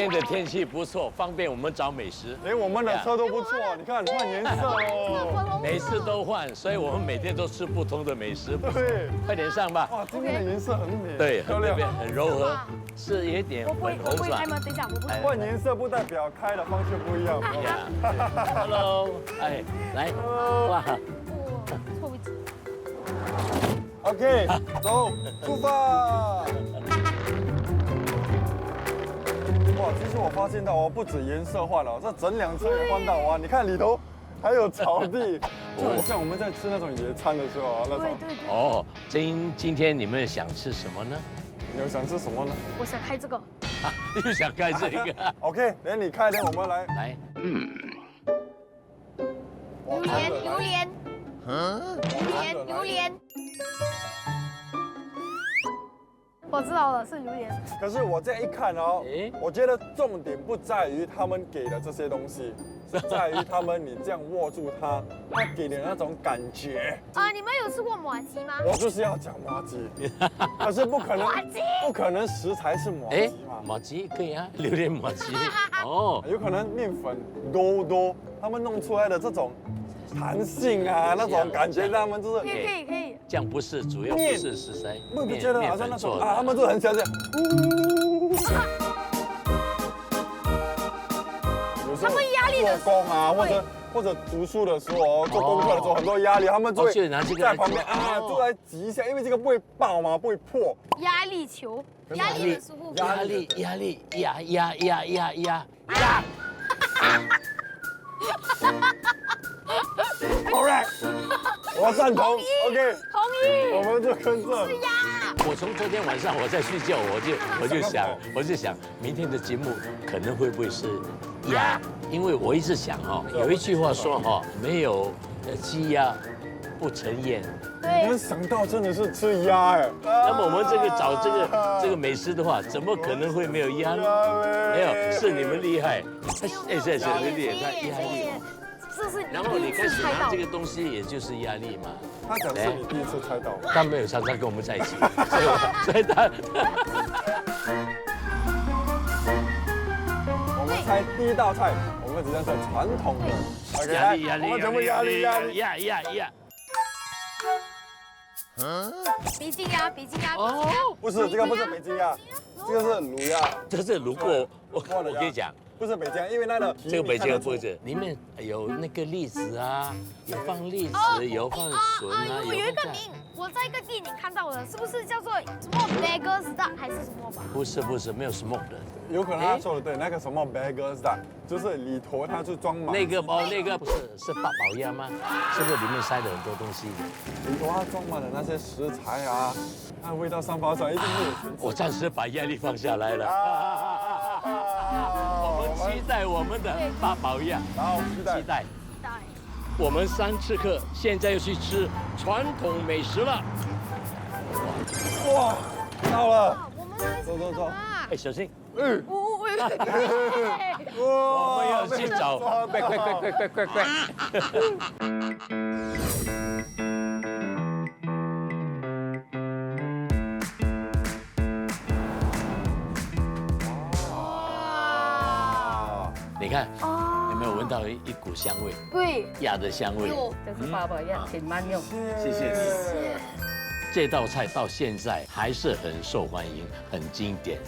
天的天气不错，方便我们找美食。连我们的车都不错，你看换颜色哦。每次都换，所以我们每天都吃不同的美食。对，快点上吧。哇，今天的颜色很美，对，漂亮。这边很柔和，是有一点我不会粉红是吧开？吗？等一下，我不会。换颜色不代表开的方式不一样。呀，Hello，哎，来，哇，错位置。 OK，走，出发。哇，其实我发现到哦，不止颜色换了，这整辆车也换到哇！你看里头还有草地，就很像我们在吃那种野餐的时候啊那种。对对对。哦，今天你们想吃什么呢？你们想吃什么呢？我想开这个。又想开这个。 OK，连你开，连我们来。来，榴莲，榴莲，榴莲。我知道了，是榴莲。可是我这样一看哦诶，我觉得重点不在于他们给的这些东西，是在于他们你这样握住它，它给你的那种感觉。啊，你们有吃过麻鸡吗？我就是要讲麻鸡，可是不可能麻鸡，不可能食材是麻哎鸡嘛，马鸡可以啊，榴莲马鸡。哦，有可能面粉多，他们弄出来的这种弹性啊，那种感觉，他们就是可以可以。这样不是主要不是食材，不觉得好像那种啊，他们就就很小这样。有时候他们压力的做工啊，或者读书的时候哦，做功课的时候很多压力，他们就哦会就拿这个来在旁边做啊，哦就来挤一下，因为这个不会爆嘛，不会破。压力球，压力的时候。压力压。 Correct，我赞同。OK，同意。我们就跟着。我从昨天晚上我在睡觉，我就想，明天的节目可能会不会是鸭？因为我一直想哈，有一句话说哈，没有鸡鸭不成宴。你们想到真的是吃鸭哎。那么我们这个找这个美食的话，怎么可能会没有鸭呢？没有，是你们厉害，是你们厉害，压力。这是然后你开始拿这个东西，也就是压力嘛。他讲是你第一次猜到。他没有常常跟我们在一起，所以他。我们猜第一道菜，我们只能猜传统的。OK，压力，我们全部压力。压。北京鸭，北京鸭。哦，不是，这个不是北京鸭，这个是卤鸭。这是如果我跟你讲。 不是北京，因为那个这个北京的不是，里面有那个栗子啊，有放栗子，有放笋啊，有一个名，我在一个电影看到的，是不是叫做什么 Beggars Duck 还是什么吧？不是，没有 smoke 的。有可能他说的对，那个什么 Beggars Duck，就是里头它是装满那个不是八宝鸭吗？是不是里面塞了很多东西？里头它装满了那些食材啊，那味道散发出来一定会有层次。我暂时把压力放下来了。我们期待我们的八宝鸭，好，期待。我们3次课现在要去吃传统美食了。哇，到了，我们来走。哎，小心！我们要去找，快！你看，有没有闻到一股香味？对，鸭的香味。这是八宝鸭，请慢用。谢谢你。这道菜到现在还是很受欢迎，很经典。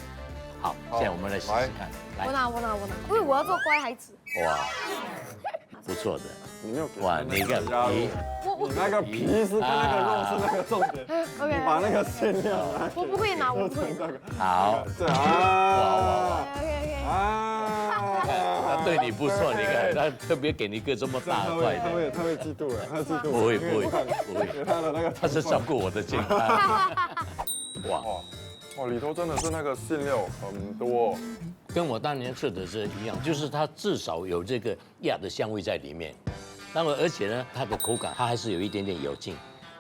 好，现在我们来试试看。我拿，因为我要做乖孩子。哇，不错的。你没有给哇，你个皮，你那个皮是跟那个肉是那个重点。你把那个馅料拿。我不会拿，我不会。好，这啊。 OK。他对你不错，你看他特别给你一个这么大块的，他会嫉妒哎，他嫉妒。不会，他的那个，他是照顾我的健康。哇，里头真的是那个馅料很多，跟我当年吃的是一样，就是它至少有这个鸭的香味在里面，那么而且呢，它的口感它还是有一点点有劲。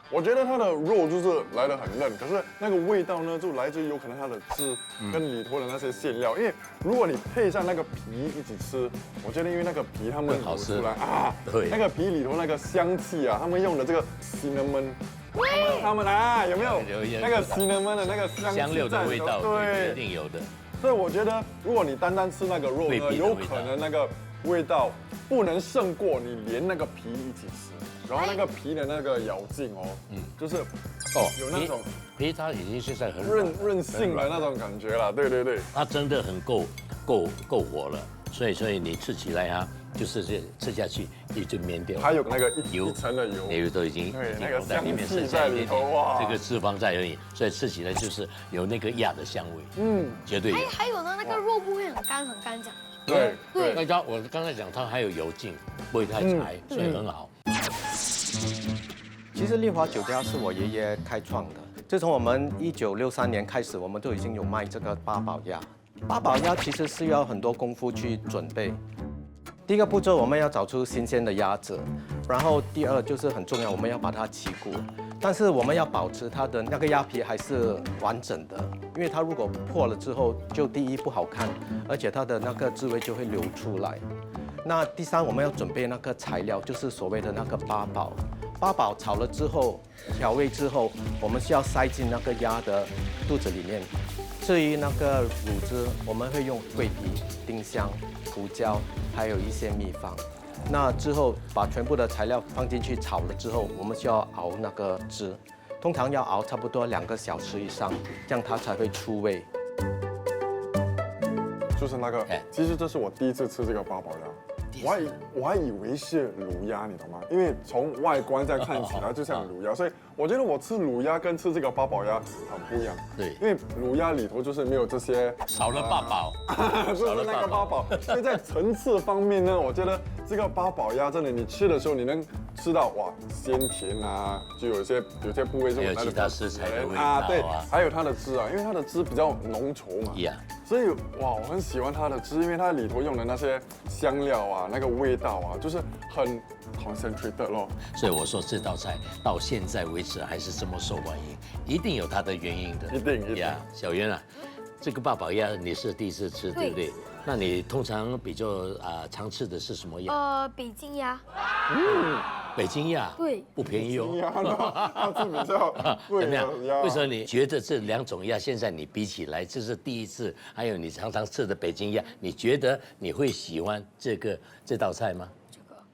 我觉得它的肉就是来得很嫩，可是那个味道呢，就来自于有可能它的汁跟里头的那些馅料。因为如果你配上那个皮一起吃，我觉得因为那个皮他们好吃出来啊，对，那个皮里头那个香气啊，他们用的这个 cinnamon， 他们啊有没有那个 cinnamon 的那个香料的味道？对，一对，定有的。所以我觉得，如果你单单吃那个肉呢，有可能那个味道不能胜过你连那个皮一起吃，然后那个皮的那个咬劲哦，就是有那种皮它已经现在很韧性的那种感觉了，对对对，它真的很够火了，所以你吃起来啊，就是吃下去一就面掉，还有那个一层的油，油都已经那个在里面香气在里头哇，这个脂肪在而已，所以吃起来就是有那个鸭的香味，绝对有。还有呢，那个肉不会很干讲。对。那我刚才讲它还有油劲，不会太柴，所以很好。其实丽华酒家是我爷爷开创的。自从我们1963年开始，我们都已经有卖这个八宝鸭。八宝鸭其实是要很多功夫去准备。第一个步骤，我们要找出新鲜的鸭子，然后第二就是很重要，我们要把它起骨。但是我们要保持它的那个鸭皮还是完整的，因为它如果破了之后，就第一不好看，而且它的那个滋味就会流出来。那第三，我们要准备那个材料，就是所谓的那个八宝。八宝炒了之后，调味之后，我们需要塞进那个鸭的肚子里面。至于那个乳汁，我们会用桂皮、丁香、胡椒，还有一些秘方。那之后把全部的材料放进去炒了之后，我们需要熬那个汁，通常要熬差不多2个小时以上，这样它才会出味。就是那个，其实这是我第一次吃这个八宝鸭，我还以为是卤鸭，你懂吗？因为从外观再看起来就像卤鸭，所以我觉得我吃卤鸭跟吃这个八宝鸭很不一样。对，因为卤鸭里头就是没有这些，少了八宝，就是那个八宝。所以在层次方面呢，我觉得这个八宝鸭真的，你吃的时候你能吃到哇鲜甜啊，就有些部位是有其他食材的味道啊，对，还有它的汁啊，因为它的汁比较浓稠嘛。所以哇，我很喜欢它的汁，因为它里头用的那些香料啊，那个味道啊，就是很 concentrated 咯。所以我说这道菜到现在为止还是这么受欢迎，一定有它的原因的。一定呀，小袁啊，这个八宝鸭你是第一次吃，对不对？那你通常比较常吃的是什么鸭？北京鸭。北京鸭。对。不便宜哦。它是比较贵的鸭。为什么你觉得这2种鸭现在你比起来，这是第一次？还有你常常吃的北京鸭，你觉得你会喜欢这道菜吗？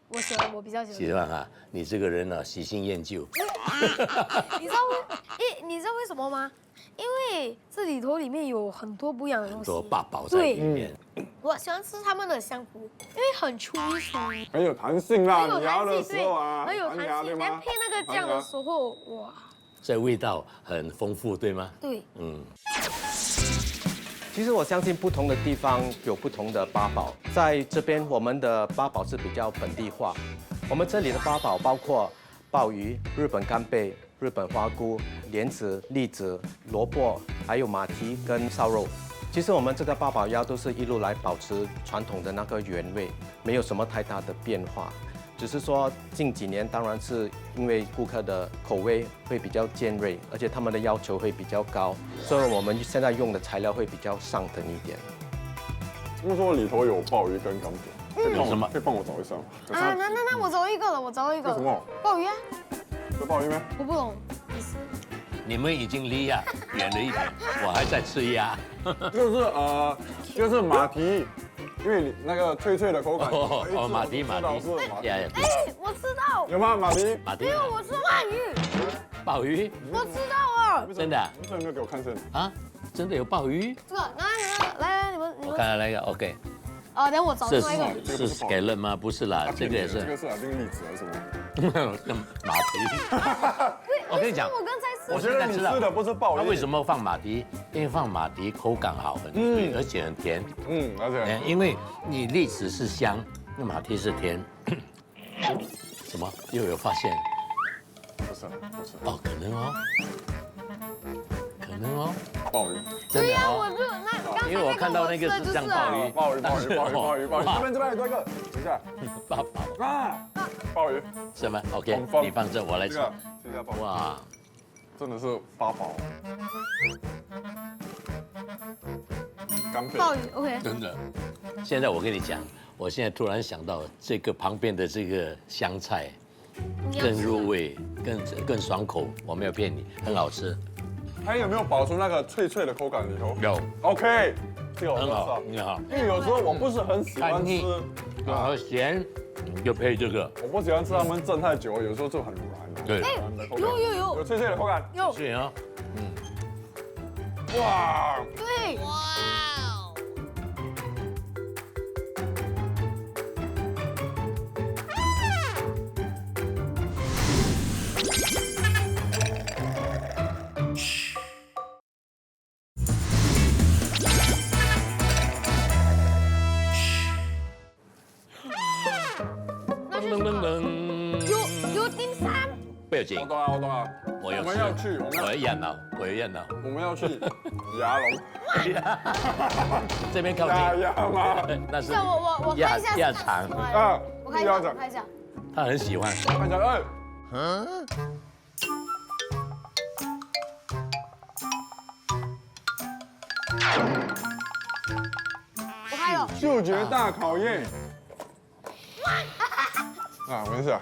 我喜欢，我比较喜欢。喜欢啊，你这个人呢，喜新厌旧。你知道为什么吗？因为这里面有很多不一样的东西，很多八宝在里面。我喜欢吃他们的香菇，因为很粗，很有弹性啦，很有弹性，很有弹性，连配那个酱的时候，哇，这味道很丰富，对吗？对，其实我相信不同的地方有不同的八宝，在这边我们的八宝是比较本地化。我们这里的八宝包括鲍鱼、日本干贝、日本花菇、莲子、栗子、萝卜，还有马蹄跟烧肉。其实我们这个八宝鸭都是一路来保持传统的那个原味，没有什么太大的变化。只是说近几年，当然是因为顾客的口味会比较尖锐，而且他们的要求会比较高，所以我们现在用的材料会比较上等一点。他们说里头有鲍鱼跟干贝，有什么？可以帮我找一下吗？那我找一个了，我找一个。什么？鲍鱼啊？有鲍鱼吗？我不懂，你是？你们已经离鸭远了一点，我还在吃鸭。就是马蹄。因为你那个脆脆的口感马蹄，我知道。有吗？马蹄？没有，我说鲍鱼。鲍鱼？我知道啊。真的？你怎么没有给我看见？啊，真的有鲍鱼？这个，来，你们。我看那个 OK。等我找另外一个。是 scallop 吗？不是啦，这个也是。这个是这个栗子还是什么？马蹄。我跟你讲，我刚才吃。我觉得你吃的不是鲍鱼。它为什么放马蹄？因为放马蹄口感好，很脆，而且很甜。而且。因为你栗子是香，那马蹄是甜。什么？又有发现？不是。哦，可能哦。鲍鱼。对呀，我就那因为我看到那个是像鲍鱼。鲍鱼。这边有多一个，等一下。八宝啊，鲍鱼。什么 ？OK， 你放这，我来吃。哇，真的是八宝。干贝。鲍鱼 OK。真的。现在我跟你讲，我现在突然想到这个旁边的这个香菜，更入味，更爽口。我没有骗你，很好吃。它有没有保持那个脆脆的口感里头？有。 OK，吃有多少。你好，因为有时候我不是很喜欢看腻吃，然后咸就配这个，我不喜欢吃他们蒸太久，有时候就很软。对，软的口感有有脆脆的口感。有，是啊，哇，对，那是什么？有丁三，不要紧我，懂了，我懂了。我有我们要去，我要验脑，我要验脑，我们要去牙龙这边靠牙近，牙吗？那是像我看一下鸭是肠，啊，我看一下，我看一下。他很喜欢。看起来，哎，我开了，嗅觉大考验。啊，闻一下，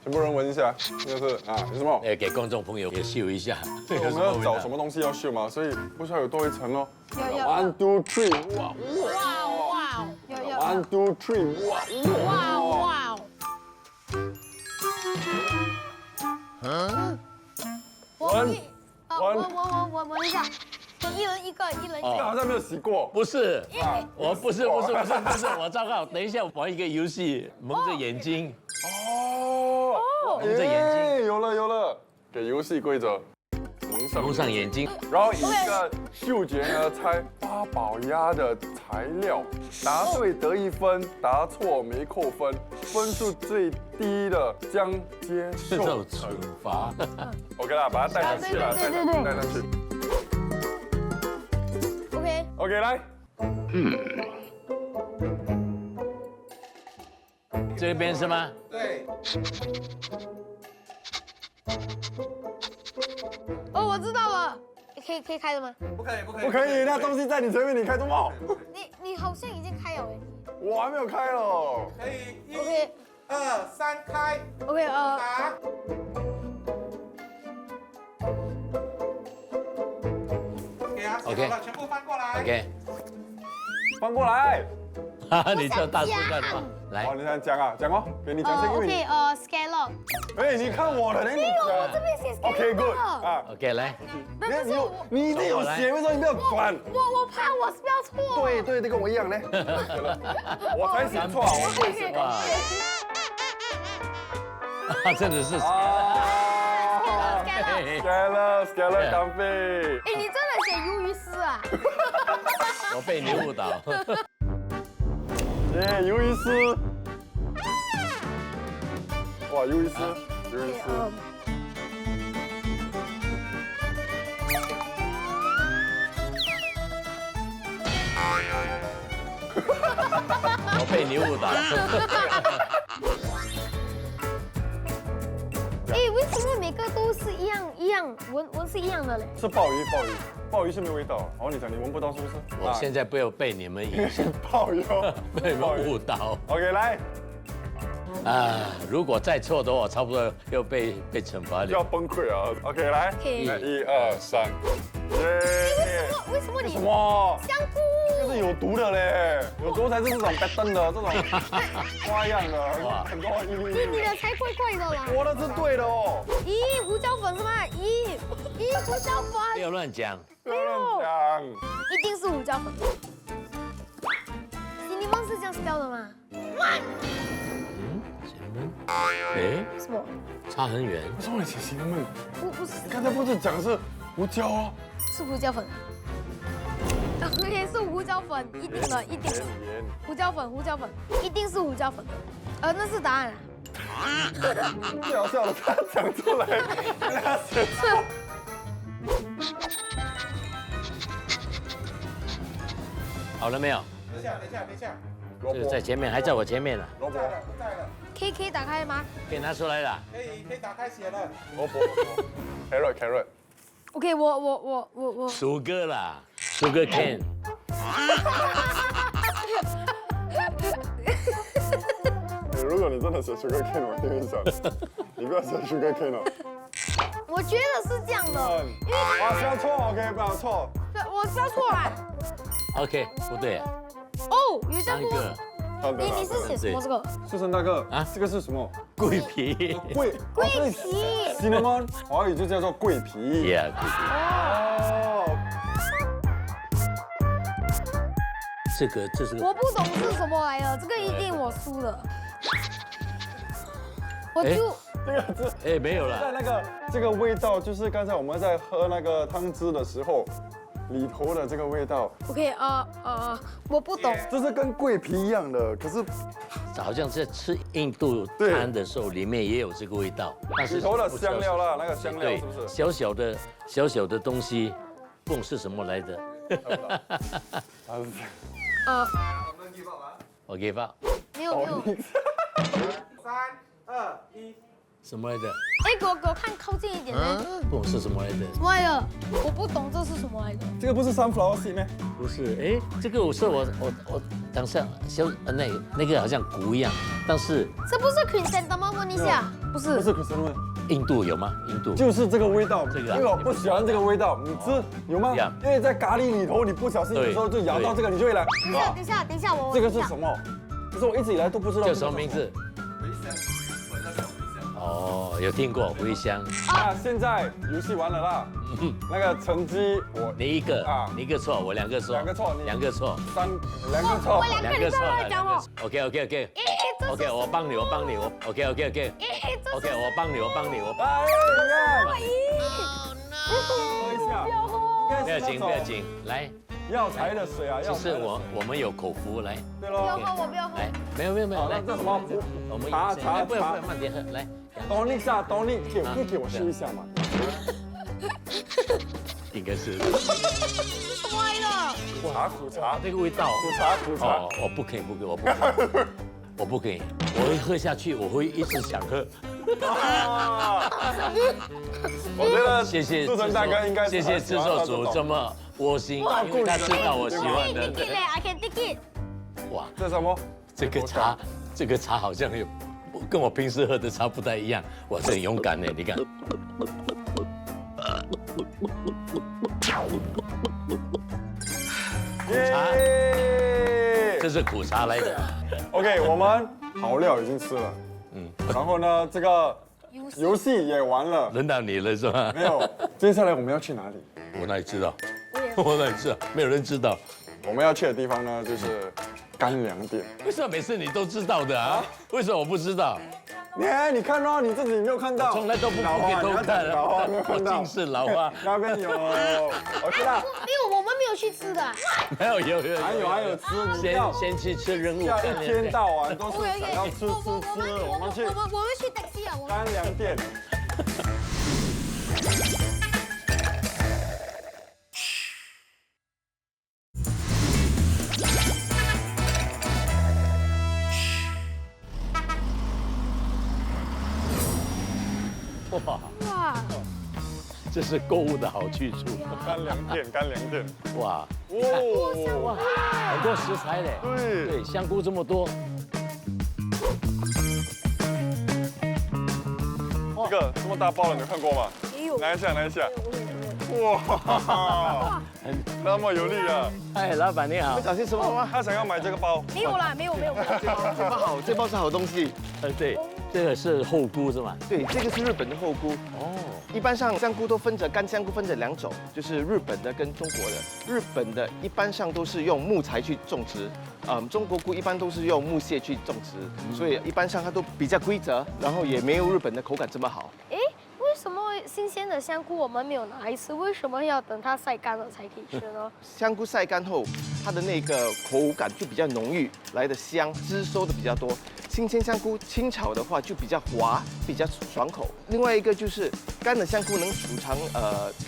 全部人闻一下，这个是啊，有什么？给观众朋友也秀一下，这我们要找什么东西要秀嘛，所以不需要有多一层哦。有 One two three， 哇哇，有！One two three， 哇！哇，我闻一下，一人一个，一人一个。这个好像没有洗过。不是，我不是，我糟糕，等一下玩一个游戏，蒙着眼睛，哦，蒙着眼睛，有了，给游戏规则，蒙上眼睛，然后以一个嗅觉呢猜八宝鸭的材料，答对得1分，答错没扣分，分数最低的将接受受惩罚。 OK 啦，把它带上去了，对带上去。 OK， OK， 来，这边是吗？哦，我知道了，可以开了吗？不可以，那东西在你前面，你开什么？你好像已经开了哎。我还没有开哦。 OK， 2、3，开， OK， 打。给啊，写好了，全部翻过来。 OK，翻过来。哈哈，你这大师干嘛？来好，，你想讲啊，讲哦，给你讲先，因为你， OK， scallop。哎，你看我的，你我这边写 OK good scallop。啊， OK，来，你一定有写，为什么你没有转？我怕我是不要错。对对，这跟我一样呢。我才写错，我不会写哇，真的是啊 scallop。 ，Scaler 干杯。哎，你真的写鱿鱼丝啊？我被你误导。耶，鱿鱼丝。哇，鱿鱼丝，鱿鱼丝。我被你误导。哎，为什么每个都是一样闻是一样的嘞？是鲍鱼，鲍鱼是没有味道。哦，你讲你闻不到是不是？我现在不要被你们影响，鲍鱼哦，被你们误导。 OK， 来，啊，如果再错的话，我差不多又被惩罚了。要崩溃啊。OK， 来， OK 1、2、3，耶！为什么你什么？香菇？这是有毒的嘞，有毒才是这种白灯的这种花样的，很多一粒一粒。你的才怪怪的啦！我的是对的哦，咦，胡椒粉是吗？咦，胡椒不粉，要乱讲。不要乱讲。一定是胡椒粉。你们是这样标的吗？哎，什么？差很远。为什么你写新闻？不是，刚才不是讲是胡椒啊？是胡椒粉。OK，是胡椒粉，一定的，一定的。盐。胡椒粉，一定是胡椒粉。那是答案啊。最好笑的，他讲出来，他写错。好了没有？等一下，萝卜这个在前面，还在我前面呢。萝卜，不在了，可以打开吗可以拿出来了。可以打开写了。萝卜，carrot， ？OK，我。鼠哥啦，Sugar Cane。如果你真的写 sugar cane， 我听一下，你不要写 sugar cane 哦。我觉得是这样的，因为啊，不要错 ，OK， 不要错。我标错了。OK， 不对啊，哦，有这样多。三个好的你是写什么这个？树生大哥啊啊，这个是什么？桂皮桂皮。cinnamon， 华语就叫做桂皮。 ，Yeah， 桂皮。哦，这是个我不懂是什么来的，这个一定我输了。我就哎没有了，在那个这个味道，就是刚才我们在喝那个汤汁的时候，里头的这个味道， OK 我不懂。这是跟桂皮一样的，可是好像在吃印度餐的时候，里面也有这个味道，但是里头的香料啦，那个香料对是不是？小小的东西，不懂是什么来的。我 give up，没有。 3、2、1，什么来的？哎，给我看靠近一点呢。不懂是什么来的？什么来的？我不懂这是什么来的。这个不是 sunflower seed 吗？不是，哎，这个我当下那个好像骨一样，但是这不是 chrysanthemum 问一下？不是。不是 chrysanthemum，印度有吗？印度就是这个味道。这个啊因为我不喜欢这个味道，你吃有吗？呀因为在咖喱里头，你不小心有时候就咬到这个，你就会来。等一下，我这个是什么？可是我一直以来都不知道叫什么名字？哦，有听过茴香。啊，现在游戏完了啦。那个成绩我你一个啊你一个错，我两个错，两个错你两个错，两个错我。两个你再来讲我。 OK， 我帮你，OK， 哎，这 OK， 我帮你，哎，喝一下，不要紧，不要紧，来，药材的水啊，其实我们有口福，来，对不要喽。喝，我不要喝。来，没有，好来，那这什么我们茶不要慢点喝，来， tonic 啊 tonic，给我试一下嘛。应该是什么来的？苦茶，这个味道，苦茶哦，我不可以，我不可以，我会喝下去，我会一直想喝。我觉得谢谢志成大哥应该谢谢制作组这么窝心，因为他知道我喜欢的。 I can take it。哇，这什么？这个茶好像有跟我平时喝的茶不太一样，哇，这很勇敢呢，你看。耶！这是苦茶来的。 OK，我们好料已经吃了，然后呢，这个游戏也完了，轮到你了是吧？没有。接下来我们要去哪里？我哪里知道？我哪里知道？没有人知道。我们要去的地方呢，就是干粮店。为什么每次你都知道的啊？为什么我不知我你看哦，你自己没有看到，从来都不老花给偷看老花没有我看到，近视老花。那边有，OK 啦，因为我们没有去吃的。没有还有吃，你要先去吃人物要干粮一天到晚都是我想要吃，我们去我们去 taxi 啊，我们。干粮店。哇，哇，这是购物的好去处。干粮店，哇，哦，很多食材嘞。对，对，香菇这么多。这个这么大包的，你有看过吗？也有。拿一下，哇，那么有力啊！哎，老板你好。小心什么吗？他想要买这个包，没有啦，没有。这包好，这包是好东西。对，这个是厚菇是吗？对，这个是日本的厚菇。哦，一般上香菇都分着干香菇分着两种，就是日本的跟中国的。日本的一般上都是用木材去种植，中国菇一般都是用木屑去种植，所以一般上它都比较规则，然后也没有日本的口感这么好。哎，为什么新鲜的香菇我们没有拿来吃？为什么要等它晒干了才可以吃呢？香菇晒干后，它的那个口感就比较浓郁，来的香，汁收的比较多。新鲜香菇清炒的话就比较滑，比较爽口。另外一个就是干的香菇能储藏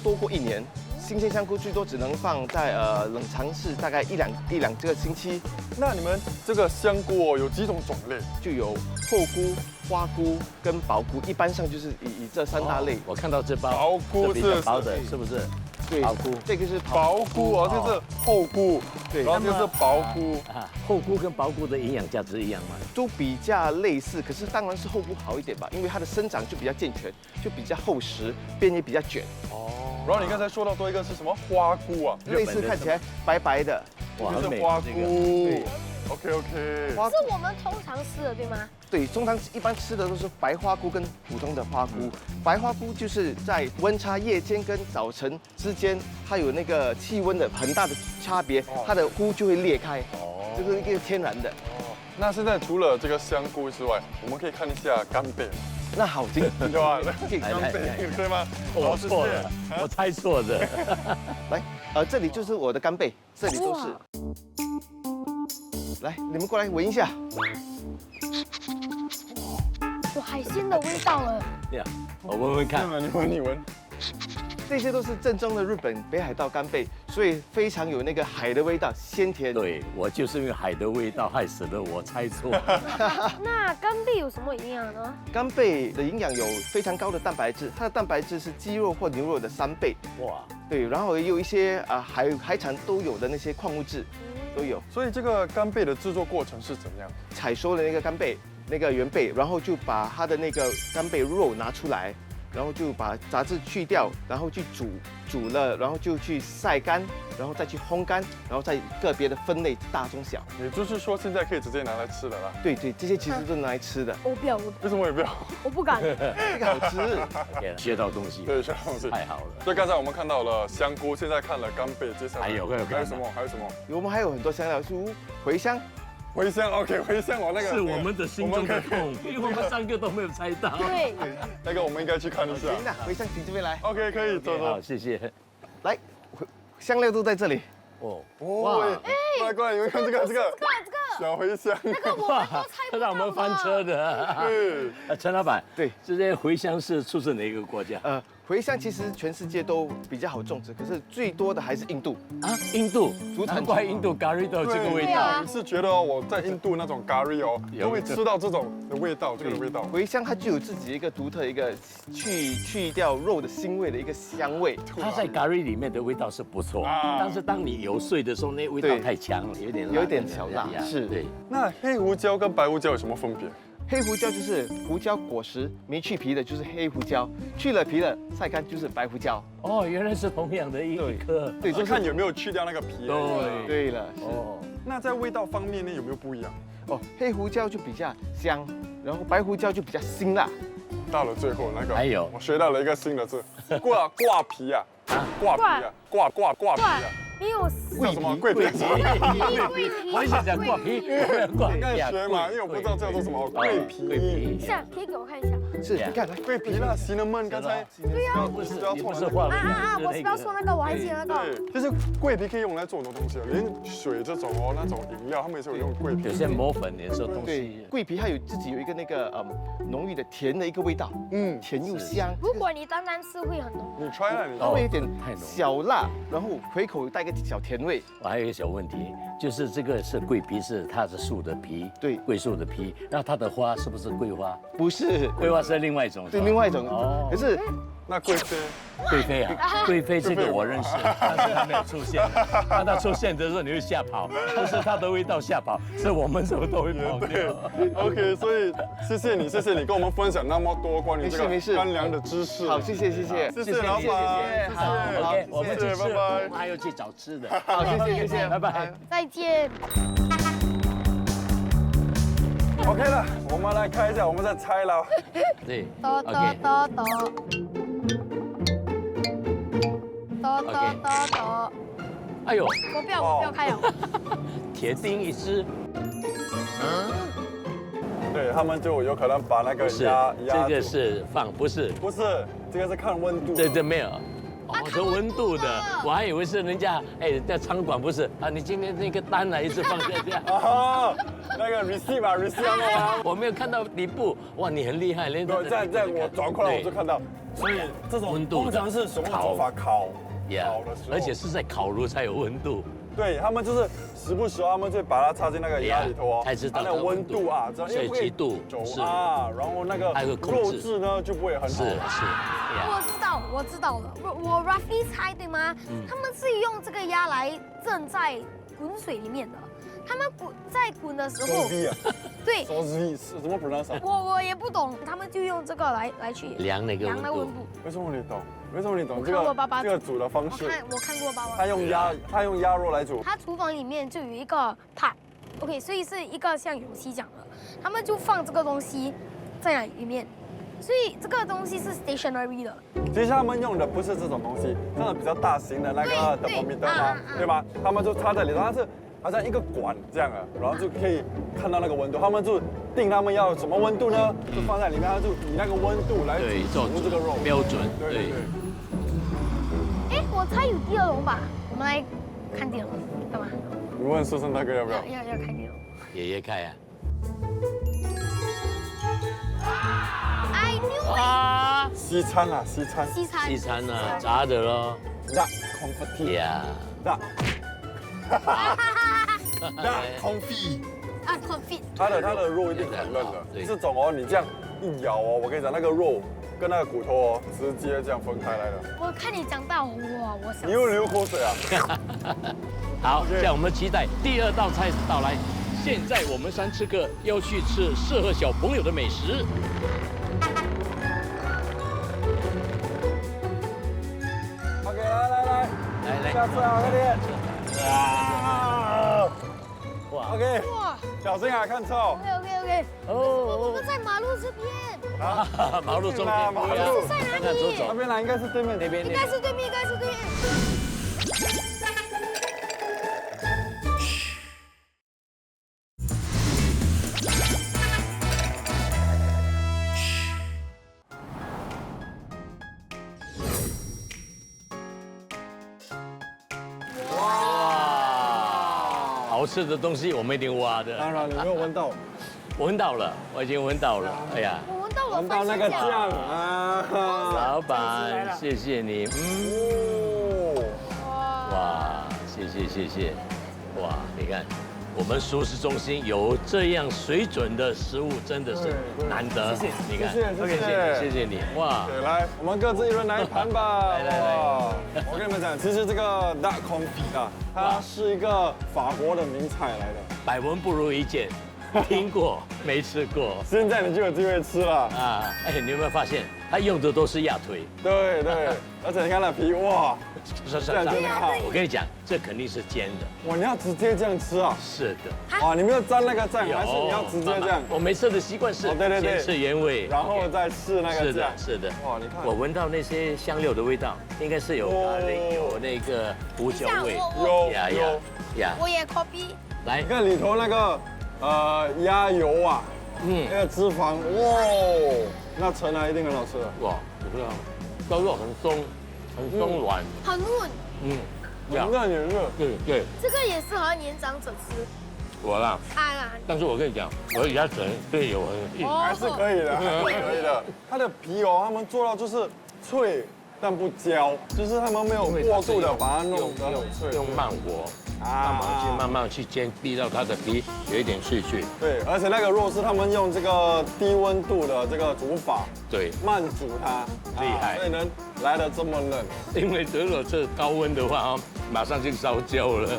多过1年，新鲜香菇最多只能放在冷藏室大概一两个星期。那你们这个香菇哦，有几种种类？就有厚菇、花菇跟薄菇，一般上就是以这3大类。我看到这包薄菇这比较是薄的，是不是？对，薄菇这个是薄菇哦，这是厚菇，对然后这是薄菇。啊，厚菇跟薄菇的营养价值一样吗？都比较类似，可是当然是厚菇好一点吧，因为它的生长就比较健全，就比较厚实，边也比较卷。然后你刚才说到多一个是什么花菇啊？类似看起来白白的，哇，很美这是花这个。菇。OK，是我们通常吃的，对吗？对，通常一般吃的都是白花菇跟普通的花菇。白花菇就是在温差夜间跟早晨之间，它有那个气温的很大的差别，它的菇就会裂开。哦，这是一个天然的。那现在除了这个香菇之外，我们可以看一下干贝，那好，这个对吧？来干贝对吗？我错了，我猜错的。来，这里就是我的干贝，这里都是。来，你们过来闻一下。有海鲜的味道了。呀，我闻闻看。你闻。这些都是正宗的日本北海道干贝，所以非常有那个海的味道，鲜甜。对，我就是因为海的味道害死了我猜错。那干贝有什么营养呢？干贝的营养有非常高的蛋白质，它的蛋白质是鸡肉或牛肉的3倍。哇，对，然后也有一些海产都有的那些矿物质都有。所以这个干贝的制作过程是怎样？采收的那个干贝，那个原贝，然后就把它的那个干贝肉拿出来，然后就把杂质去掉，然后去煮了，然后就去晒干，然后再去烘干，然后再个别的分类大中小。也就是说现在可以直接拿来吃了啦。对，这些其实都是拿来吃的，我不要，为什么也不要？我不敢。这个好吃。学到东西，对，这样东西太好了。所以刚才我们看到了香菇，现在看了干贝，接下来还有什么？还有什么？我们还有很多香料，如茴香。茴香 ，OK， 茴香我那个是我们的心中的痛，因为我们3个都没有猜到。对，那个我们应该去看一下。行的，茴香请这边来。 OK， 可以走好，走。谢谢。来，香料都在这里。哦，哇，过来，你们看这个小茴香。哇，他让我们翻车的。对，陈老板，对，这些茴香是出自哪一个国家？茴香其实全世界都比较好种植，可是最多的还是印度。啊，印度，主产难怪印度咖喱都有这个味道。对啊你是觉得我在印度那种咖喱哦，都会吃到这种的味道，这个的味道。茴香它具有自己一个独特一个去掉肉的腥味的一个香味。它在咖喱里面的味道是不错，但是当你游说的时候，那味道对太强了，有有点小辣是对。那黑胡椒跟白胡椒有什么分别？黑胡椒就是胡椒果实，没去皮的就是黑胡椒，去了皮的晒干就是白胡椒。哦，原来是同样的一颗。对，就看有没有去掉那个皮。对对了。哦，那在味道方面呢，有没有不一样？哦，黑胡椒就比较香，然后白胡椒就比较辛辣。到了最后那个，还有我学到了一个新的字，挂皮啊，挂皮啊，挂皮啊，没有叫什么桂皮？我也想讲挂皮，挂应该学嘛，因为我不知道叫做什么桂皮。下，可以给我看一下。是，你看来桂皮啦，cinnamon，刚才对呀，不是要你不是画我是不要说那个，我还记得那个。对，其实桂皮可以用来做很多东西，连水这种哦，那种饮料，他们也是有用桂皮。有些磨粉，有些东对西，。桂皮它有自己有一个那个浓郁的甜的一个味道，甜又香，如果你单单吃会很浓。你 try 了你它会有点太浓了小辣，然后回口带个小甜味。我还有一个小问题，就是这个是桂皮，是它的树的皮，对桂树的皮，然后它的花是不是桂花？不是，桂花是另外一种，对，另外一种。哦可是那贵妃，贵妃啊，贵妃这个我认识，但是它没有出现。当它出现的时候，你会吓跑，不是它的味道吓跑，是我们什么都会跑掉。 OK， 所以谢谢你跟我们分享那么多关于这没事个干粮的知识。好，谢谢。谢谢老板，好好 OK，我们去吃，谢谢拜拜我们还要去找吃的。好，谢谢，拜拜。再见。 OK 了，我们来看一下，我们在猜了。对哆哆，OK，哆哆。哆哆哆哆。哎呦，我不要开了。铁钉一只，对他们就有可能把那个是压这个住是放，不是，不是这个是看温度。这没有。哦，是温度的，我还以为是人家在餐馆不是啊？你今天那个单来一次放这样。啊，那个 receive 吗？我没有看到底部，哇，你很厉害，连对，这样我转过来我就看到，所以这种温度通常是什么做法？烤的时候，而且是在烤炉才有温度。对他们就是时不时他们就把它插进那个鸭里头哦，才知道它那个温度啊，这样所以几度是啊，然后那个还有控制肉质呢就不会很好。是，我知道了，我 roughly 猜对吗？他们是用这个鸭来浸在滚水里面的，他们在滚的时候手，臂啊，对，手指是怎么 pronounce？我也不懂，他们就用这个来去量那个温度。量那个温度。为什么你懂？为什么你懂这我看我爸爸个煮的方式？我看过爸爸，他用鸭肉来煮。他厨房里面就有一个 pot，OK， 所以是一个像勇气讲的，他们就放这个东西在那里面，所以这个东西是 stationary 的。其实他们用的不是这种东西，真的比较大型的那个thermometer嘛，对吧？他们就插在里头，它是好像一个管这样的，然后就可以看到那个温度。他们就定他们要什么温度呢？就放在里面，他就以那个温度来对，煮这个肉。标准。对。哎，我猜有第二笼吧，我们来看第二笼，干嘛？你问叔叔那个要不要？要看第二笼。爷爷开啊。 I knew it。啊，西餐啊，西餐。西餐。西餐啊，炸的咯。那 confit。呀。那。那 confit。啊 ，confit。它的肉一定很嫩的，这种哦，你这样一咬哦，我跟你讲，那个肉跟那个骨头哦，直接这样分开来的。我看你长大，哇，我想。你又流口水啊！好，现在我们期待第二道菜到来。现在我们3吃客要去吃适合小朋友的美食。 OK， 来，下次啊，快点！啊！哇 ，OK， 哇小心啊，看错。 ，OK，我们在马路这边。啊，马路中间，马路是在哪里看看走走那，边来应该是对面那边应该是对面，应该是对面。好吃的东西我们一定挖的。当然，你没有闻到，闻到了，我已经闻到了。哎呀，我闻到了闻到那个酱啊！老板，谢谢你。哇，谢谢。哇，你看，我们熟食中心有这样水准的食物，真的是难得。你看，谢谢你。哇，对，来，我们各自一人来一盘吧。来，我跟你们讲，其实这个 duck confit 啊，它是一个法国的名菜来的。百闻不如一见，听过没吃过现在你就有机会吃了。啊？哎，你有没有发现，它用的都是鸭腿？对，而且你看那皮，哇，是这样真的好。我跟你讲，这肯定是煎的。哇，你要直接这样吃啊？是的。啊，你没有沾那个酱，还是你要直接这样？我每次的习惯是对，先吃原味，然后再试那个酱。是的。哇，你看，我闻到那些香料的味道，应该是有咖喱，有那个胡椒味，有。我也 copy。来你，看里头那个鸭油啊，那个脂肪，哇，那盛来一定很好吃的。哇，我知道，烧肉很松软，很嫩。很嫩也是。对，这个也适合年长者吃。我啦。啊，但是我跟你讲，我的牙齿对有很硬，还是可以的，可以的。它的皮哦，他们做到就是脆但不焦，就是他们没有过度的把它弄得很脆，用慢火。慢慢去煎，逼到它的皮有一点脆。对，而且那个肉是他们用这个低温度的这个煮法，对，慢煮它，厉害所以能来得这么嫩。因为如果这高温的话马上就烧焦了。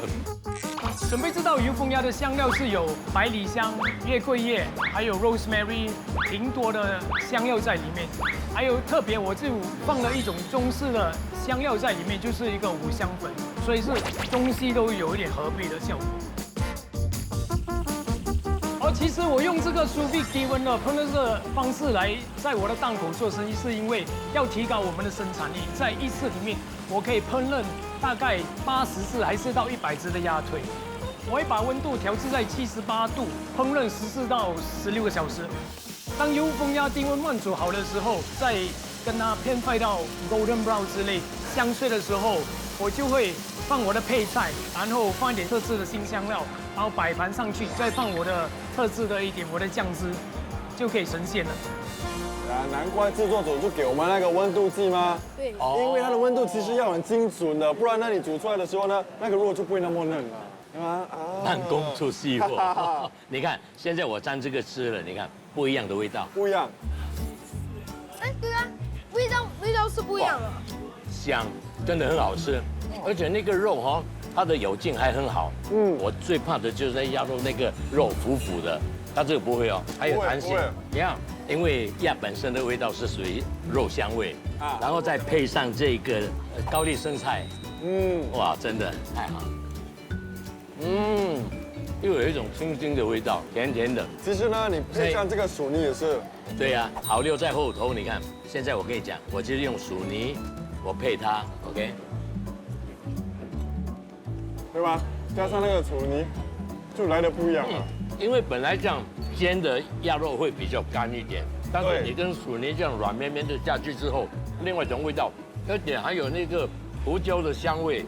准备这道油封鸭的香料是有百里香、月桂叶，还有 rosemary， 挺多的香料在里面。还有特别我就放了一种中式的香料在里面，就是一个五香粉，所以是中西都有一点合璧的效果。其实我用这个sous vide低温的烹饪的方式来在我的档口做生意，是因为要提高我们的生产力。在一次里面，我可以烹饪大概80只还是到100只的鸭腿。我会把温度调至在78度，烹饪14到16个小时。当油封鸭低温慢煮好的时候，再跟它偏快到 golden brown 之类香脆的时候，我就会放我的配菜，然后放一点特制的新香料，然后摆盘上去，再放我的特制的一点我的酱汁，就可以呈现了。啊，难怪制作组就给我们那个温度计吗？对，因为它的温度其实要很精准的，不然呢你煮出来的时候呢，那个肉就不会那么嫩了。慢工出细活。你看，现在我沾这个吃了，你看不一样的味道，不一样。哎，对啊，味道是不一样的。香，真的很好吃，而且那个肉它的咬劲还很好。我最怕的就是在鸭肉那个肉腐腐的，它这个不会哦，还有弹性不会。一样，因为鸭本身的味道是属于肉香味，然后再配上这个高丽生菜，哇，真的太好。又有一种清新的味道，甜甜的。其实呢，你配上这个薯泥也是，对呀，好料在后头。你看，现在我跟你讲，我就是用薯泥，我配它 ，OK。对吧？加上那个薯泥，就来的不一样了。因为本来这样煎的鸭肉会比较干一点，但是你跟薯泥这样软绵绵的下去之后，另外一种味道，而且还有那个胡椒的香味。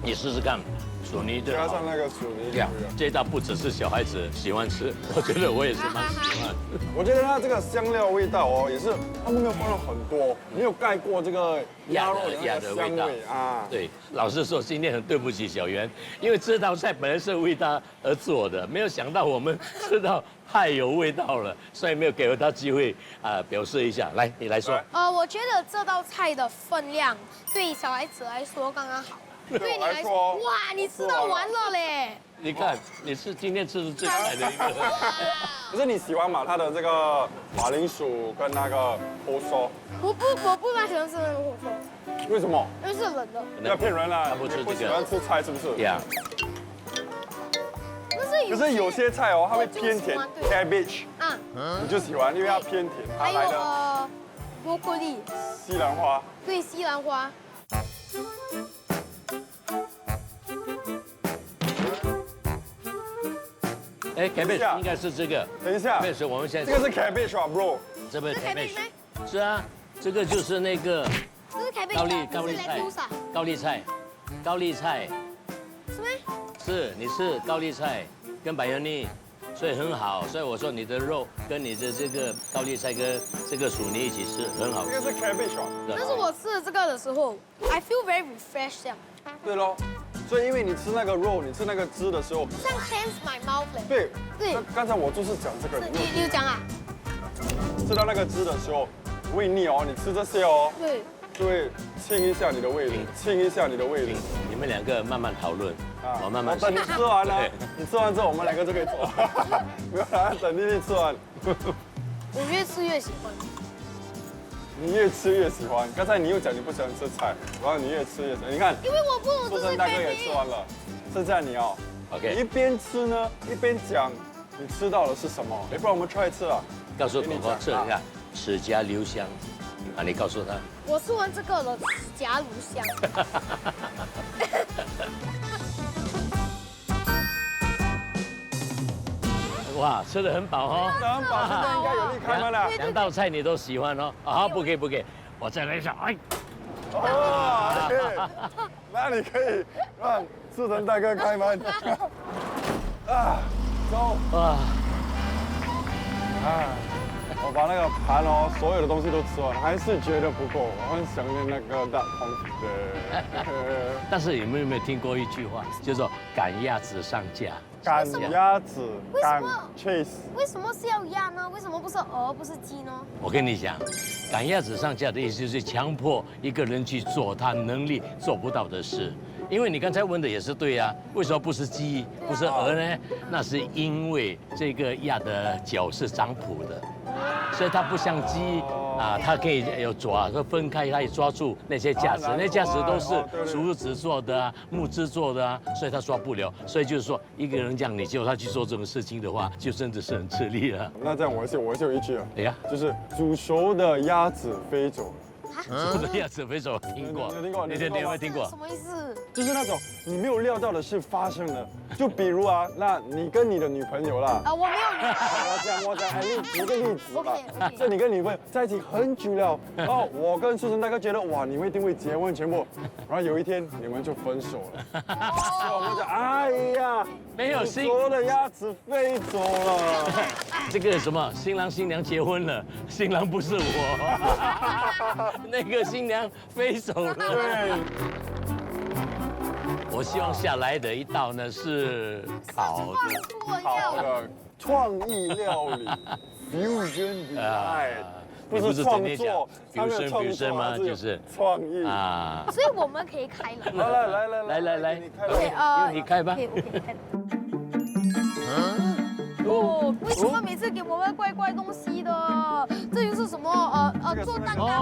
你试试看，薯泥对。加上那个薯泥，这道不只是小孩子喜欢吃，我觉得我也是蛮喜欢。我觉得它这个香料味道哦，也是他们没有放了很多，没有盖过这个鸭肉的那个香味啊。对，老实说，今天很对不起小袁，因为这道菜本来是为他而做的，没有想到我们吃到太有味道了，所以没有给了他机会表示一下。来，你来说。我觉得这道菜的分量对小孩子来说刚刚好。对你来说，哇，你吃到完了嘞！你看，你是今天吃的最快的一个。可是你喜欢吗？它的这个马铃薯跟那个胡椒。我不蛮喜欢吃那个火锅。为什么？因为是冷的。不要骗人啦！他不吃这个。喜欢吃菜是不是？呀。可是有些菜哦，它会偏甜 ，cabbage，你就喜欢，因为它偏甜。还有broccoli，西兰花。对，西兰花。哎 ，cabbage 应该是这个。等一下，cabbage 我们现在这个是 cabbage 啊 ，bro。这不是 cabbage？是啊，这个就是那个这是 cabbage，高丽菜。是吗？是，你是高丽菜跟白油腻，所以很好。所以我说你的肉跟你的这个高丽菜跟这个薯泥一起吃很好吃。这个是 cabbage 啊。但是我吃了这个的时候 ，I feel very refreshed 这样。对喽。所以因为你吃那个肉，你吃那个汁的时候，像 cleanse my mouth 嘞。对。刚才我就是讲这个。你有讲啊？吃到那个汁的时候，不会腻哦。你吃这些哦，对，就会清一下你的胃里，清一下你的胃里。你们两个慢慢讨论，我慢慢。等你吃完了，你吃完之后，我们两个就可以走。没有啦，等弟弟吃完。我越吃越喜欢。你越吃越喜欢。刚才你又讲你不喜欢吃菜，然后你越吃越喜欢。你看，因为我不懂这是大哥也吃完了，剩下你哦。OK。你一边吃呢，一边讲你吃到的是什么。不然我们 try 吃啊。告诉狗狗吃一下，齿颊留香。啊，你告诉他。我吃完这个了，齿颊留香。哇，吃得很饱哦。吃得很饱，现在应该有力开门了。2道菜你都喜欢哦。好，不给，我再来一下。哎。哦，那你可以让志成大哥开门。啊，走。哇。啊。我把那个盘哦，所有的东西都吃完，还是觉得不够，我很想念那个大黄的。但是你们有没有听过一句话，就是说赶鸭子上架？赶鸭子，赶 chase。为什么是要鸭呢？为什么不是鹅，不是鸡呢？我跟你讲，赶鸭子上架的意思就是强迫一个人去做他能力做不到的事。因为你刚才问的也是对啊，为什么不是鸡，不是鹅呢？那是因为这个鸭的脚是长蹼的。所以它不像鸡啊，它可以有爪，和分开，可以抓住那些架子，那架子都是竹子做的啊，木质做的啊，所以它抓不了。所以就是说，一个人这样，你叫他去做这种事情的话，就真的是很吃力了。那这样我就有一句了，哎呀，就是煮熟的鸭子飞走了。煮的鸭子飞走，听过？听过？你有没有听过？什么意思？就是那种你没有料到的事发生了，就比如啊，那你跟你的女朋友啦，我没有女朋友。我讲，举个例子吧。就你跟你女朋友在一起很久了，然后我跟苏晨大哥觉得哇，你们一定会结婚全部，然后有一天你们就分手了。所以我们讲，哎呀，没有煮熟的鸭子飞走了。这个什么新郎新娘结婚了，新郎不是我。那个新娘飞走了。对。我希望下来的一道呢是烤的创意料理 fusion delight。不是你不是整天讲他没有创 fusion 作吗？就是创意。啊，所以我们可以开了。来，你开对，你开吧。我可以开。哦，为什么每次给我们怪怪东西的？这又是什么？做蛋糕的，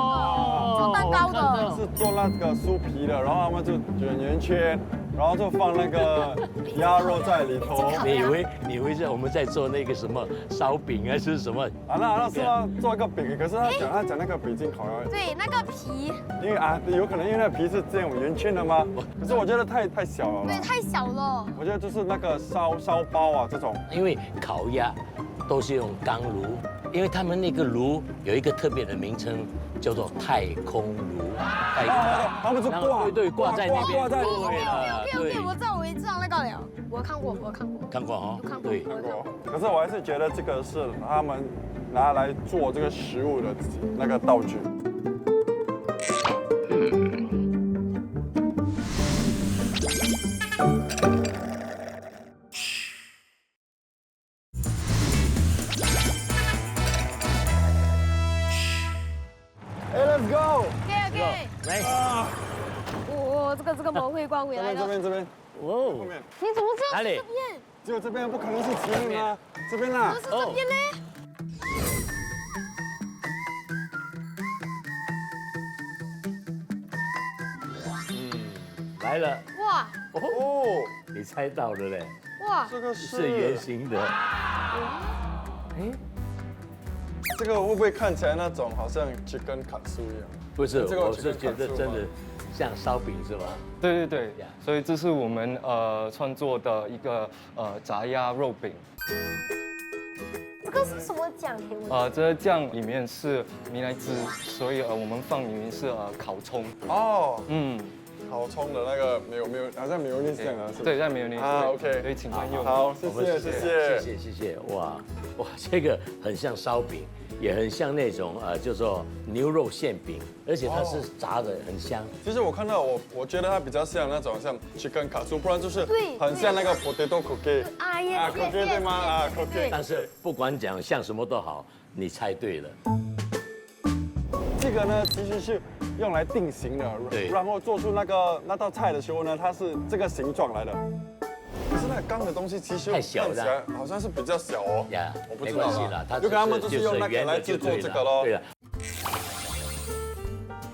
做蛋糕的。是做那个酥皮的，然后他们就卷圆圈，然后就放那个鸭肉在里头。你以为是我们在做那个什么烧饼还是什么？啊，那是要做一个饼，可是他讲那个北京烤鸭，对，那个皮，因为有可能因为那个皮是这种圆圈的吗？可是我觉得太小了对，啦。太小了。我觉得就是那个烧包啊这种。因为烤鸭都是用钢炉，因为他们那个炉有一个特别的名称，叫做太空炉。太空他们就挂在那边。挂在OK，我知道那个了，我看过。看过哈？对。可是我还是觉得这个是他们拿来做这个食物的那个道具。Let's go！ OK，来，哦，这个我会关回来的。这边，哦后，面，你怎么知道哪里是这边？只有这边不可能是前面啊，这边啦不。是这边呢？来了。哇哦，你猜到了嘞，哇，这个是圆形的。这个会不会看起来那种好像 chicken katsu 一样？不是，这个我是觉得真的像烧饼是吧？对对对呀，所以这是我们创作的一个炸鸭肉饼。这个是什么酱？这个酱里面是米奶滋，所以我们放里面是烤葱。哦，嗯，烤葱的那个没有，好像没有印象啊，是吧？对，在没有那啊，OK 所以请慢用。好，谢谢，谢谢，哇，这个很像烧饼，也很像那种叫做牛肉馅饼，而且它是炸的，很香。其实我看到我觉得它比较像那种像 chicken katsu，不然就是对很像那个 potato cookie。啊耶，cookie 对吗？啊，cookie。但是不管讲像什么都好，你猜对了。这个呢，其实是用来定型的，对然后做出那道菜的时候呢，它是这个形状来的。可是那个钢的东西其实太小了看起来好像是比较小哦。呀，我不没知道啊关系啦，它有可能他们就是用那个圆的来制作就对这个咯。对了。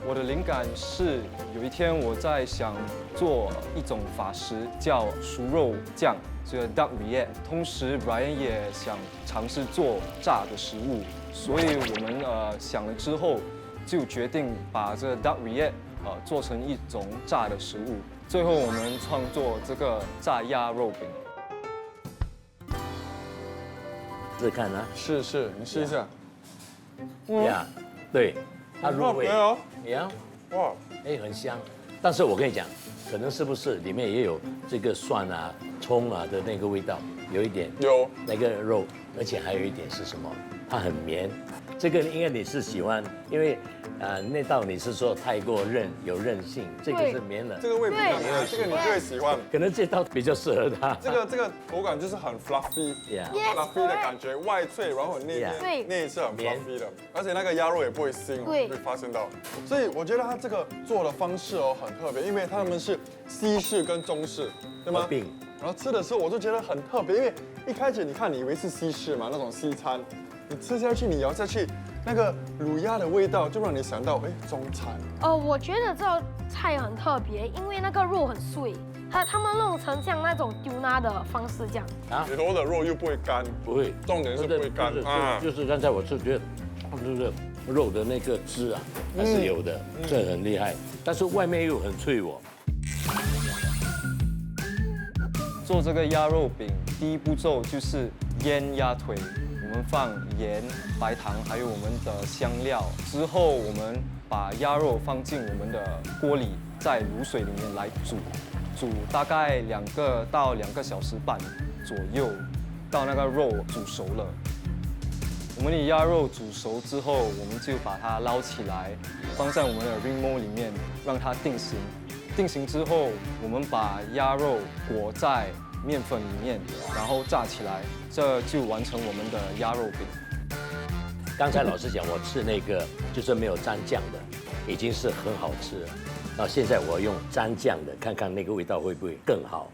我的灵感是有一天我在想做一种法食叫熟肉酱，这个 duck rillette。同时 Brian 也想尝试做炸的食物，所以我们想了之后就决定把这个 duck rillette 做成一种炸的食物。最后我们创作这个炸鸭肉饼。试看啊，是，你试一下。呀，对，它入味没，有？呀，哇，哎，很香。但是我跟你讲，可能是不是里面也有这个蒜啊、葱啊的那个味道，有一点有。那个肉，而且还有一点是什么？它很绵。这个应该你是喜欢，因为那道你是说太过有韧性，这个是绵了，这个味比较绵，这个你就会喜欢。可能这道比较适合他。这个口感就是很 fluffy， fluffy 的感觉，外脆，然后内是很 fluffy 的，而且那个鸭肉也不会腥，会发现到。所以我觉得它这个做的方式哦很特别，因为他们是西式跟中式，对吗？然后吃的时候我就觉得很特别，因为一开始你看你以为是西式嘛，那种西餐，你吃下去你咬下去，那个卤鸭的味道就让你想到中餐。我觉得这道菜很特别，因为那个肉很碎，他们弄成像那种丢拿的方式这样。里头的肉又不会干，不会，重点是不会干啊。就是刚才我是觉得，就是肉的那个汁啊，还是有的，这很厉害。但是外面又很脆哦。做这个鸭肉饼，第一步骤就是腌鸭腿。我们放盐、白糖，还有我们的香料。之后，我们把鸭肉放进我们的锅里，在卤水里面来煮大概2到2个小时半左右，到那个肉煮熟了。我们的鸭肉煮熟之后，我们就把它捞起来，放在我们的 ring mold 里面，让它定型。定型之后，我们把鸭肉裹在面粉里面，然后炸起来，这就完成我们的鸭肉饼。刚才老师讲，我吃那个就是没有蘸酱的，已经是很好吃了。那现在我用蘸酱的，看看那个味道会不会更好。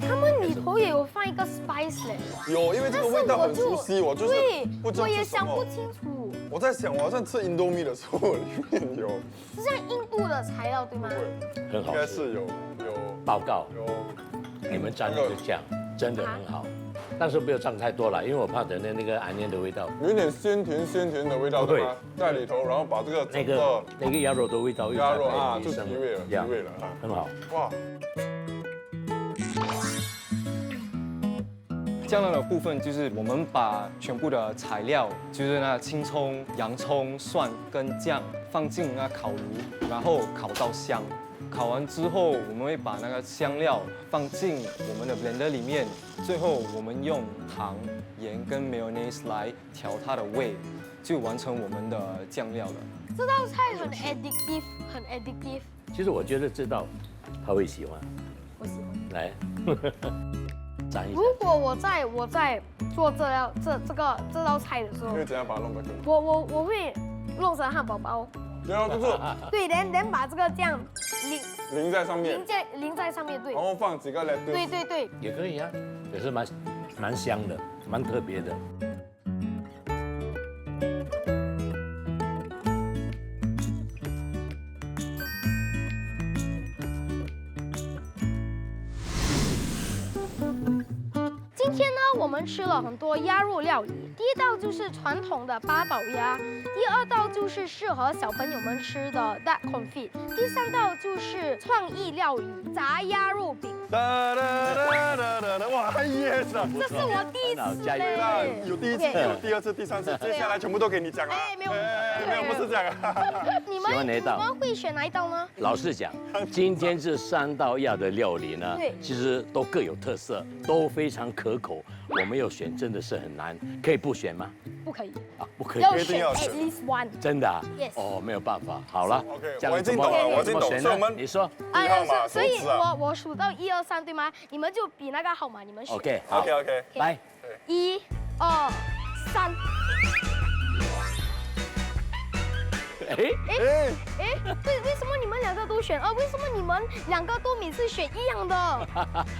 他们里头也有放一个 spice 嘞，有，因为这个味道很熟悉，我就是对不知道我也是什么想不清楚，我在想，我好像吃 Indomie 的时候，里面有，是像印度的材料对吗？对，很好吃。应该是有报告，有，你们蘸那个酱真的很好，但是不要蘸太多了，因为我怕等那个安念的味道，有一点鲜甜的味道，对吗？在里头，然后把这个那个鸭肉的味道又鸭肉啊，就提升提味了，这样提味了啊，很好。哇，酱料的部分就是我们把全部的材料，就是那青葱、洋葱、蒜跟酱放进那烤炉，然后烤到香。烤完之后，我们会把那个香料放进我们的 blender 里面，最后我们用糖、盐跟 mayonnaise 来调它的味，就完成我们的酱料了。这道菜很 addictive， 很 addictive，其实我觉得这道他会喜欢，我喜欢。来，沾一下。如果我在做这道菜的时候因为，怎样把它弄得更好？我会弄成汉堡包，然后就是对，连把这个酱淋在上面，淋在上面，对然，后放几个 lettuce，对对对。也可以啊，也是蛮香的，蛮特别的。今天呢，我们吃了很多鸭肉料理。第一道就是传统的八宝鸭，第二道就是适合小朋友们吃的 duck confit， 第三道就是创意料理炸鸭肉饼。哇，yes 啊！这是我第一次加油嘞，有第一次， OK 有第二次、第三次，接下来全部都给你讲了。哎没有没有，不是这样啊。你喜欢哪一道们会选哪一道呢？老实讲，今天这3道鸭的料理呢对，其实都各有特色，都非常可口。我们要选真的是很难，可以不选吗？不可以，啊，不可以，要选一定要 at 选 least one。真的啊 Yes 哦，没有办法。好了 OK，这样我已经懂了怎么我已经懂怎么选所以我们呢你说一号码所以手指啊我数到1、2、3，对吗？你们就比那个号码，你们选。 ，OK，好， OK，来， 1、2、3。哎，为什么你们两个都选2？为什么你们两个都每次选一样的？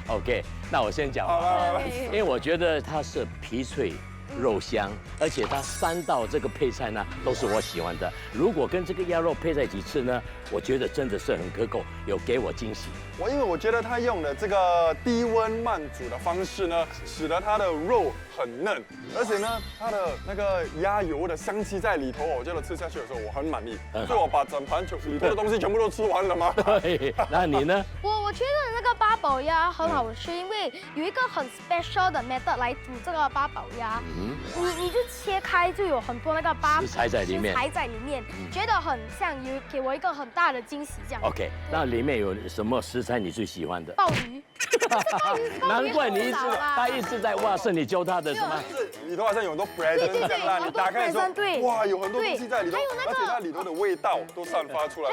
OK，那我先讲好吧，了好了，因为我觉得它是皮脆。肉香，而且它3道这个配菜呢都是我喜欢的。如果跟这个鸭肉配在一起吃呢，我觉得真的是很可口，有给我惊喜。因为我觉得他用的这个低温慢煮的方式呢，使得它的肉很嫩，而且呢，它的那个鸭油的香气在里头，我觉得吃下去的时候我很满意，所以我把整盘里头的东西全部都吃完了吗？对，那你呢？我觉得那个八宝鸭很好吃，因为有一个很 special 的 method 来煮这个八宝鸭。你就切开就有很多那个食材在里面食材在里面，觉得很像有给我一个很大的惊喜这样。 OK，那里面有什么食材你最喜欢的？鲍鱼。难怪你他一直在哇，是你教他的是吗？是里头好像有很多 present 对这样啦，你打开的时对候，哇，有很多东西在里头，还有那个而且它里头的味道都散发出来。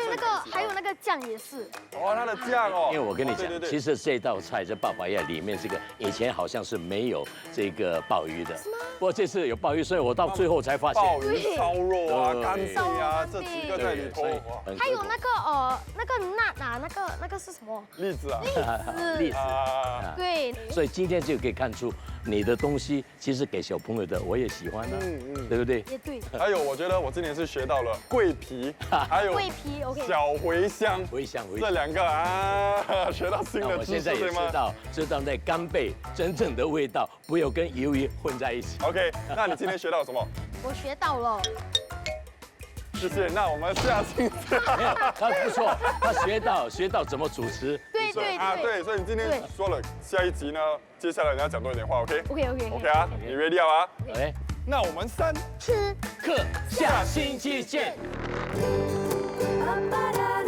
还有那个酱也是。哦，它的酱哦，因为我跟你讲，对对对其实这道菜这八宝鸭里面这个以前好像是没有这个鲍鱼的，不过这次有鲍鱼，所以我到最后才发现。鲍鱼烧肉啊、对干贝啊，这几个在里头，所以哇，很可口还有那个辣啊，那个是什么？栗子啊，栗子啊，对，所以今天就可以看出你的东西其实给小朋友的我也喜欢啊，对不对？也对。还有我觉得我今年是学到了桂皮，还有桂皮 OK。小茴香，回想回这想。 2个啊，学到新那的知识我现在也对吗知道那干贝真正的味道，不要跟鱿鱼混在一起。 ？OK，那你今天学到什么？我学到了。谢谢。那我们下期再他不错，他学到怎么主持。对对啊，对。对，所以你今天对说了，下一集呢，接下来你要讲多一点话，OK？ OK 啊，你 ready 好啊？哎，那我们3吃。课下星期见。巴巴拉